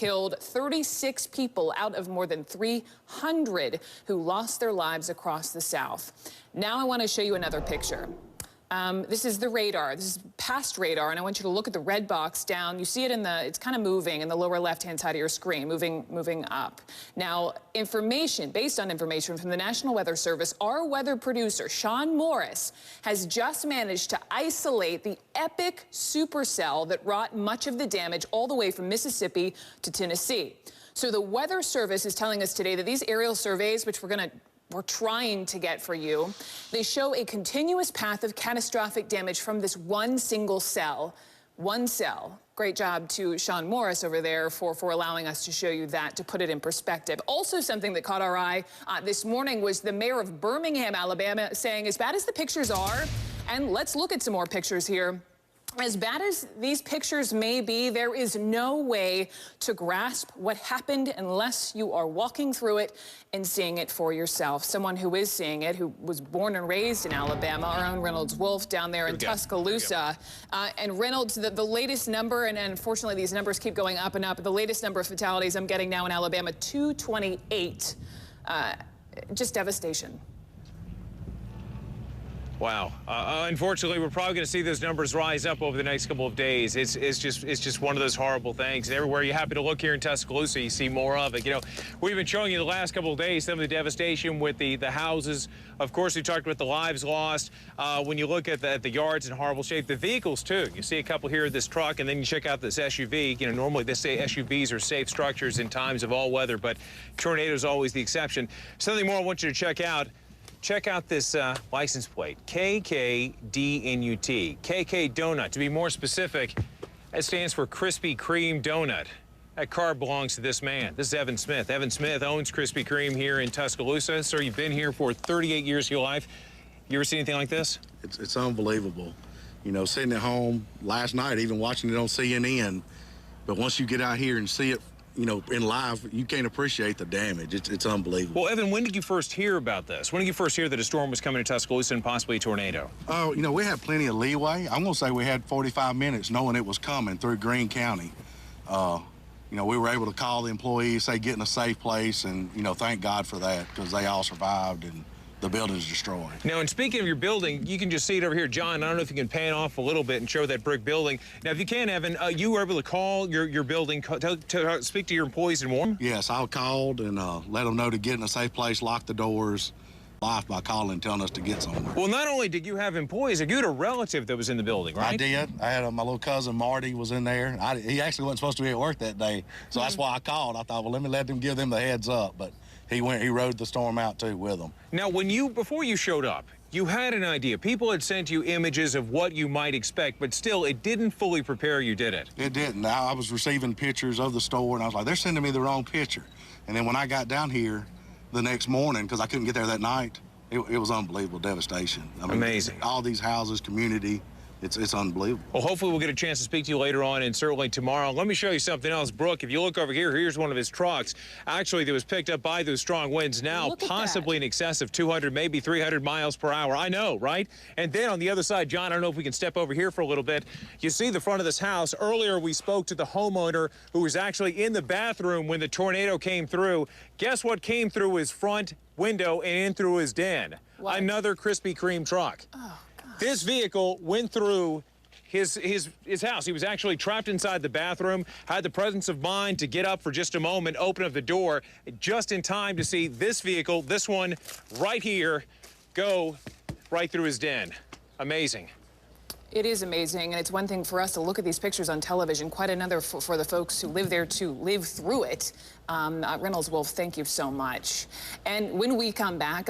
killed 36 people out of more than 300 who lost their lives across the South. Now I want to show you another picture. This is the radar. This is past radar, and I want you to look at the red box down. You see it it's kind of moving in the lower left-hand side of your screen, moving up. Now, based on information from the National Weather Service, our weather producer, Sean Morris, has just managed to isolate the epic supercell that wrought much of the damage all the way from Mississippi to Tennessee. So the Weather Service is telling us today that these aerial surveys, which we're trying to get for you, they show a continuous path of catastrophic damage from this one single cell. One cell. Great job to Sean Morris over there for allowing us to show you that, to put it in perspective. Also, something that caught our eye this morning was the mayor of Birmingham, Alabama, saying, as bad as the pictures are, and let's look at some more pictures here, as bad as these pictures may be, there is no way to grasp what happened unless you are walking through it and seeing it for yourself. Someone who is seeing it, who was born and raised in Alabama, our own Reynolds Wolf down there in Tuscaloosa. And Reynolds, the latest number, and unfortunately these numbers keep going up and up, the latest number of fatalities I'm getting now in Alabama, 228. Just devastation. Wow. Unfortunately, we're probably going to see those numbers rise up over the next couple of days. It's just one of those horrible things. And everywhere you happen to look here in Tuscaloosa, you see more of it. You know, we've been showing you the last couple of days some of the devastation with the houses. Of course, we talked about the lives lost. When you look at the yards in horrible shape, the vehicles too. You see a couple here of this truck, and then you check out this SUV. You know, normally they say SUVs are safe structures in times of all weather, but tornado is always the exception. Something more I want you to check out. Check out this license plate, KKDNUT, KK Donut. To be more specific, that stands for Krispy Kreme Donut. That car belongs to this man. This is Evan Smith. Evan Smith owns Krispy Kreme here in Tuscaloosa. Sir, you've been here for 38 years of your life. You ever seen anything like this? It's unbelievable. You know, sitting at home last night, even watching it on CNN, but once you get out here and see it, you know, in live, you can't appreciate the damage. It's unbelievable. Well, Evan, when did you first hear about this? When did you first hear that a storm was coming to Tuscaloosa and possibly a tornado? Oh, you know, we had plenty of leeway. I'm going to say we had 45 minutes knowing it was coming through Greene County. You know, we were able to call the employees, say, get in a safe place, and, you know, thank God for that, because they all survived and the building's destroyed. Now, and speaking of your building, you can just see it over here. John, I don't know if you can pan off a little bit and show that brick building. Now, if you can, Evan, you were able to call your building, speak to your employees and warn them? Yes, I called and let them know to get in a safe place, lock the doors, off by calling and telling us to get somewhere. Well, not only did you have employees, you had a relative that was in the building, right? I did. I had my little cousin, Marty, was in there. He actually wasn't supposed to be at work that day, so that's why I called. I thought, well, let them give them the heads up, but he rode the storm out, too, with them. Now, before you showed up, you had an idea. People had sent you images of what you might expect, but still, it didn't fully prepare you, did it? It didn't. I was receiving pictures of the store, and I was like, they're sending me the wrong picture. And then when I got down here the next morning, because I couldn't get there that night, it was unbelievable devastation. I mean, amazing. All these houses, community. It's unbelievable. Well, hopefully we'll get a chance to speak to you later on, and certainly tomorrow. Let me show you something else. Brooke, if you look over here, here's one of his trucks. Actually, that was picked up by those strong winds now, possibly in excess of 200, maybe 300 miles per hour. I know, right? And then on the other side, John, I don't know if we can step over here for a little bit. You see the front of this house. Earlier, we spoke to the homeowner who was actually in the bathroom when the tornado came through. Guess what came through his front window and in through his den? What? Another Krispy Kreme truck. Oh. This vehicle went through his house. He was actually trapped inside the bathroom, had the presence of mind to get up for just a moment, open up the door, just in time to see this vehicle, this one right here, go right through his den. Amazing. It is amazing, and it's one thing for us to look at these pictures on television, quite another for the folks who live there to live through it. Reynolds Wolf, thank you so much. And when we come back,